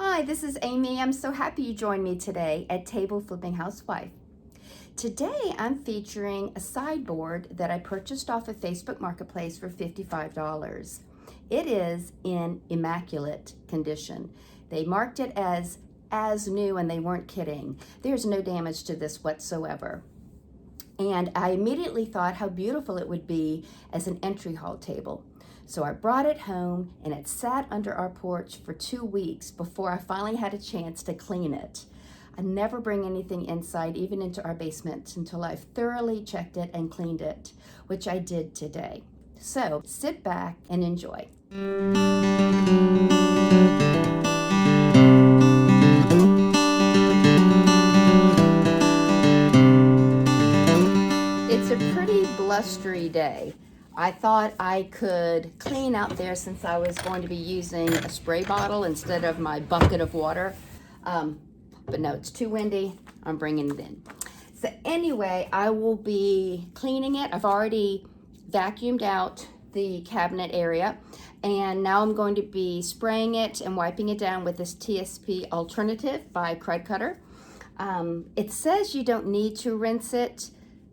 Hi, this is Amy. I'm so happy you joined me today at Table Flipping Housewife. Today I'm featuring a sideboard that I purchased off of Facebook Marketplace for $55. It is in immaculate condition. They marked it as new and they weren't kidding. There's no damage to this whatsoever. And I immediately thought how beautiful it would be as an entry hall table. So I brought it home and it sat under our porch for 2 weeks before I finally had a chance to clean it. I never bring anything inside, even into our basement, until I've thoroughly checked it and cleaned it, which I did today. So sit back and enjoy. It's a pretty blustery day. I thought I could clean out there since I was going to be using a spray bottle instead of my bucket of water. But no, it's too windy. I'm bringing it in. So anyway, I will be cleaning it. I've already vacuumed out the cabinet area, and now I'm going to be spraying it and wiping it down with this TSP Alternative by Kutter. It says you don't need to rinse it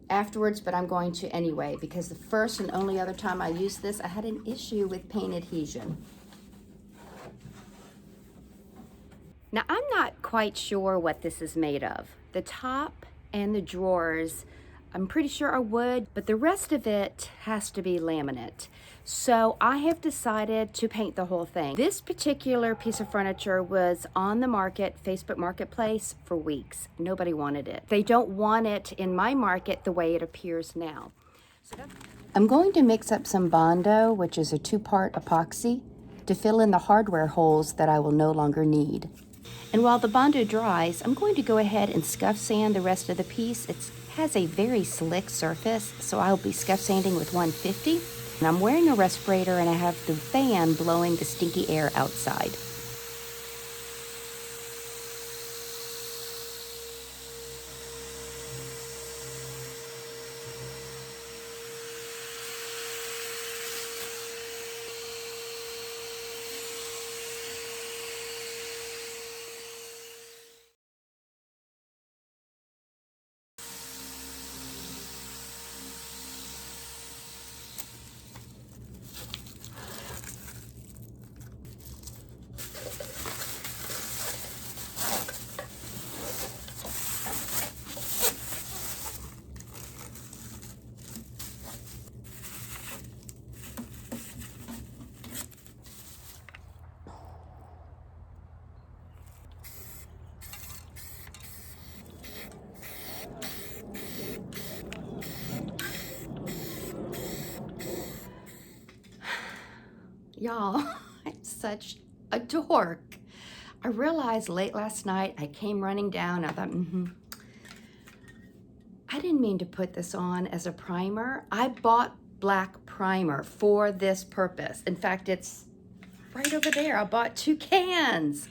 afterwards, but I'm going to anyway, because the first and only other time I used this, I had an issue with paint adhesion. Now, I'm not quite sure what this is made of. The top and the drawers, I'm pretty sure are wood, but the rest of it has to be laminate. So I have decided to paint the whole thing. This particular piece of furniture was on the market, Facebook Marketplace, for weeks. Nobody wanted it. They don't want it in my market the way it appears now. I'm going to mix up some Bondo, which is a 2-part epoxy, to fill in the hardware holes that I will no longer need. And while the Bondo dries, I'm going to go ahead and scuff sand the rest of the piece. It has a very slick surface, so I'll be scuff sanding with 150. And I'm wearing a respirator and I have the fan blowing the stinky air outside. Y'all, I'm such a dork. I realized late last night, I came running down, I thought, I didn't mean to put this on as a primer. I bought black primer for this purpose. In fact, it's right over there. I bought 2 cans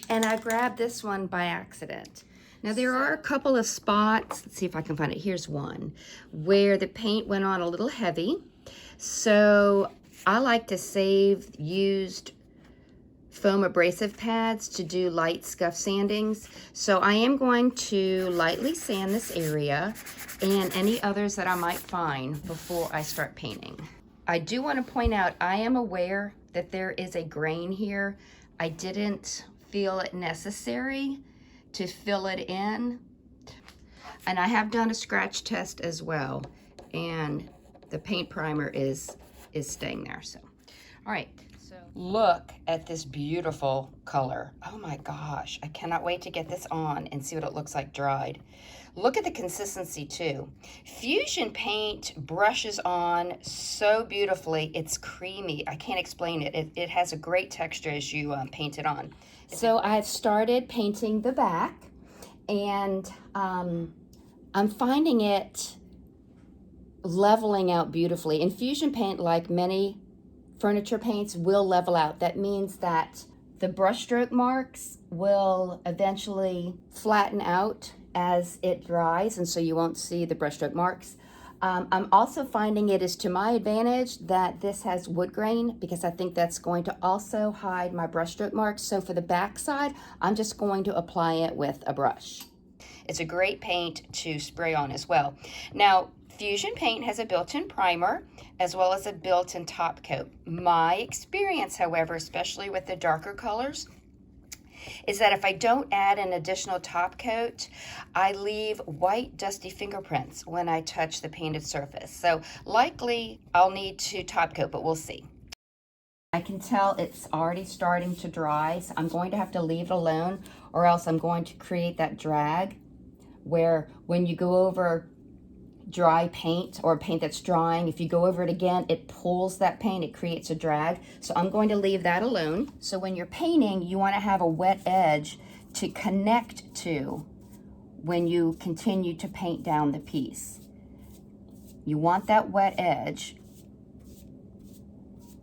and I grabbed this one by accident. Now there are a couple of spots, let's see if I can find it. Here's one where the paint went on a little heavy. So I like to save used foam abrasive pads to do light scuff sandings. So I am going to lightly sand this area and any others that I might find before I start painting. I do want to point out, I am aware that there is a grain here. I didn't feel it necessary to fill it in. And I have done a scratch test as well. And the paint primer is staying there. So, all right. So look at this beautiful color. Oh my gosh, I cannot wait to get this on and see what it looks like dried. Look at the consistency too. Fusion paint brushes on so beautifully. It's creamy. I can't explain it. It has a great texture as you paint it on. So I've started painting the back, and I'm finding it leveling out beautifully. And Fusion paint, like many furniture paints, will level out. That means that the brushstroke marks will eventually flatten out as it dries, and so you won't see the brushstroke marks. I'm also finding it is to my advantage that this has wood grain, because I think that's going to also hide my brushstroke marks. So for the back side, I'm just going to apply it with a brush. It's a great paint to spray on as well. Now, Fusion paint has a built-in primer as well as a built-in top coat. My experience, however, especially with the darker colors, is that if I don't add an additional top coat, I leave white dusty fingerprints when I touch the painted surface. So likely I'll need to top coat, but we'll see. I can tell it's already starting to dry, so I'm going to have to leave it alone, or else I'm going to create that drag where when you go over dry paint or paint that's drying, if you go over it again, it pulls that paint, it creates a drag. So I'm going to leave that alone. So when you're painting, you want to have a wet edge to connect to when you continue to paint down the piece. You want that wet edge.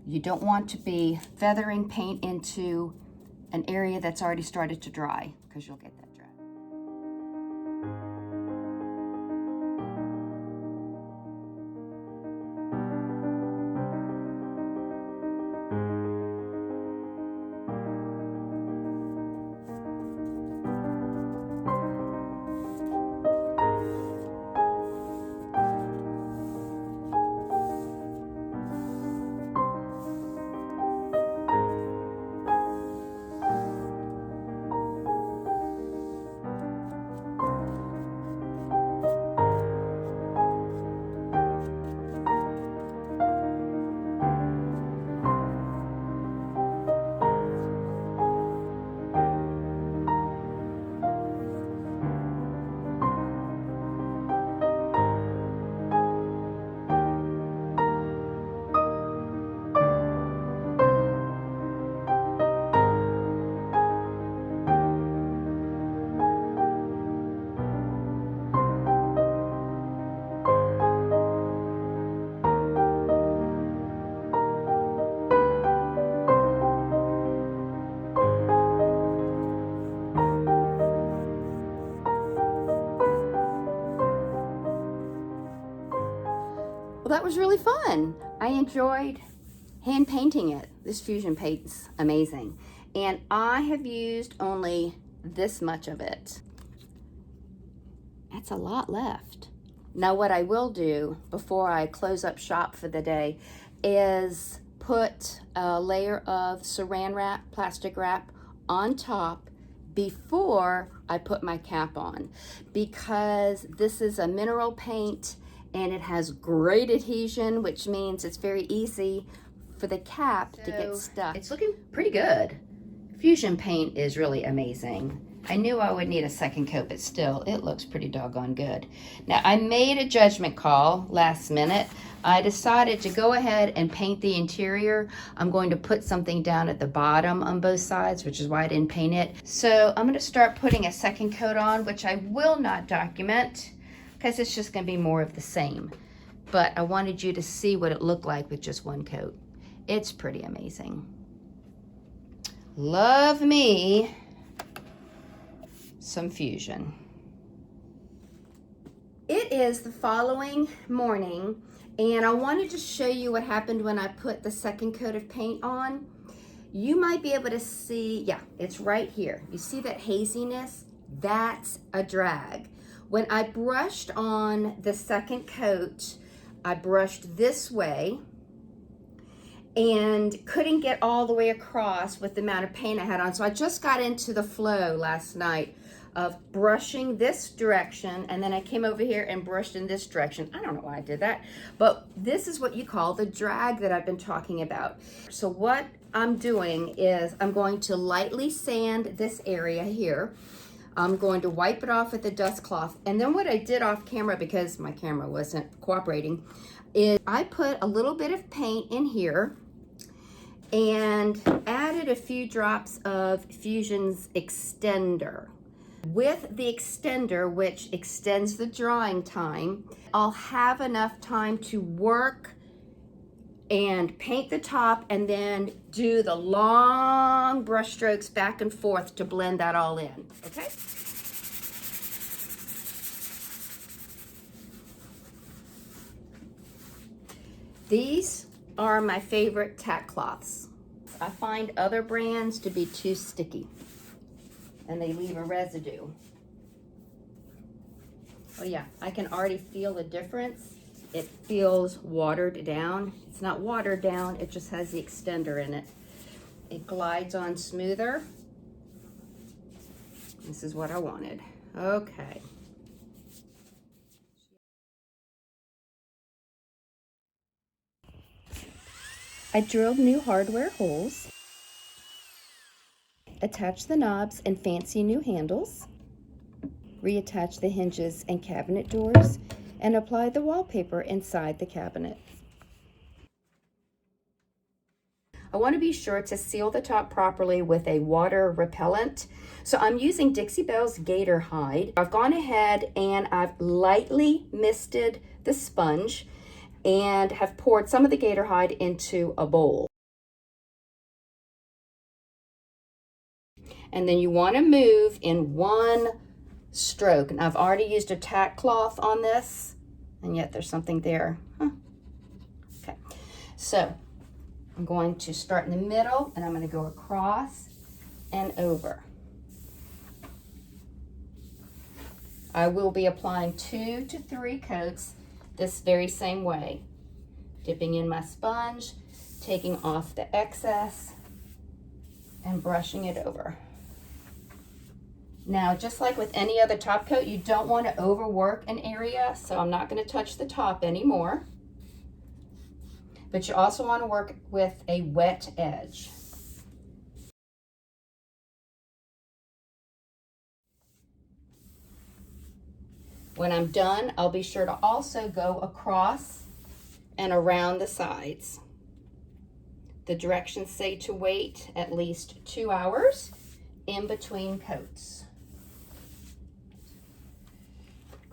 You don't want to be feathering paint into an area that's already started to dry, because you'll get that. Well, that was really fun. I enjoyed hand painting it. This Fusion paint's amazing. And I have used only this much of it. That's a lot left. Now what I will do before I close up shop for the day is put a layer of saran wrap, plastic wrap on top before I put my cap on, because this is a mineral paint and it has great adhesion, which means it's very easy for the cap to get stuck. It's looking pretty good. Fusion paint is really amazing. I knew I would need a second coat, but still, it looks pretty doggone good. Now, I made a judgment call last minute. I decided to go ahead and paint the interior. I'm going to put something down at the bottom on both sides, which is why I didn't paint it. So I'm gonna start putting a second coat on, which I will not document, because it's just gonna be more of the same. But I wanted you to see what it looked like with just one coat. It's pretty amazing. Love me some Fusion. It is the following morning, and I wanted to show you what happened when I put the second coat of paint on. You might be able to see, yeah, it's right here. You see that haziness? That's a drag. When I brushed on the second coat, I brushed this way and couldn't get all the way across with the amount of paint I had on. So I just got into the flow last night of brushing this direction, and then I came over here and brushed in this direction. I don't know why I did that, but this is what you call the drag that I've been talking about. So what I'm doing is I'm going to lightly sand this area here. I'm going to wipe it off with a dust cloth. And then what I did off camera, because my camera wasn't cooperating, is I put a little bit of paint in here and added a few drops of Fusion's extender. With the extender, which extends the drying time, I'll have enough time to work and paint the top and then do the long brush strokes back and forth to blend that all in, okay? These are my favorite tack cloths. I find other brands to be too sticky and they leave a residue. Oh yeah, I can already feel the difference. It feels watered down. It's not watered down, it just has the extender in it. It glides on smoother. This is what I wanted. Okay. I drilled new hardware holes, attached the knobs and fancy new handles, reattached the hinges and cabinet doors, and applied the wallpaper inside the cabinet. I want to be sure to seal the top properly with a water repellent. So I'm using Dixie Belle's Gator hide. I've gone ahead and I've lightly misted the sponge and have poured some of the Gator hide into a bowl. And then you want to move in one stroke. And I've already used a tack cloth on this, and yet there's something there. Okay, so I'm going to start in the middle and I'm going to go across and over. I will be applying 2 to 3 coats this very same way. Dipping in my sponge, taking off the excess, and brushing it over. Now, just like with any other top coat, you don't want to overwork an area, so I'm not going to touch the top anymore. But you also want to work with a wet edge. When I'm done, I'll be sure to also go across and around the sides. The directions say to wait at least 2 hours in between coats.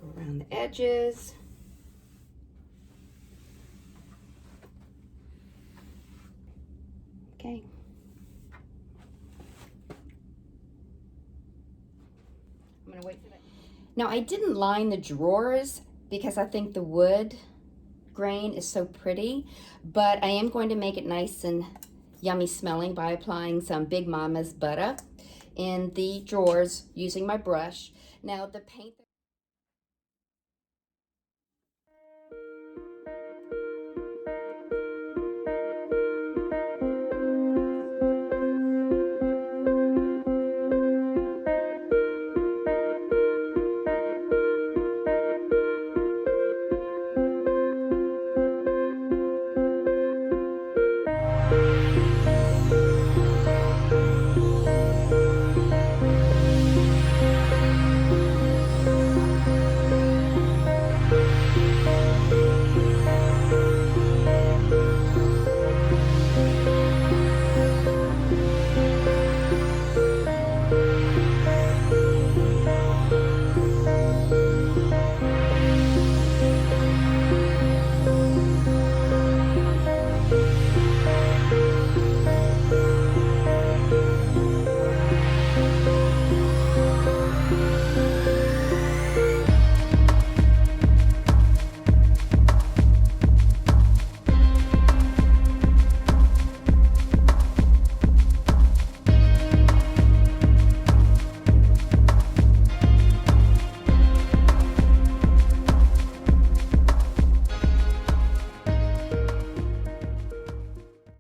Go around the edges. Okay. I'm gonna wait for that. Now I didn't line the drawers because I think the wood grain is so pretty, but I am going to make it nice and yummy smelling by applying some Big Mama's Butta in the drawers using my brush. Now the paint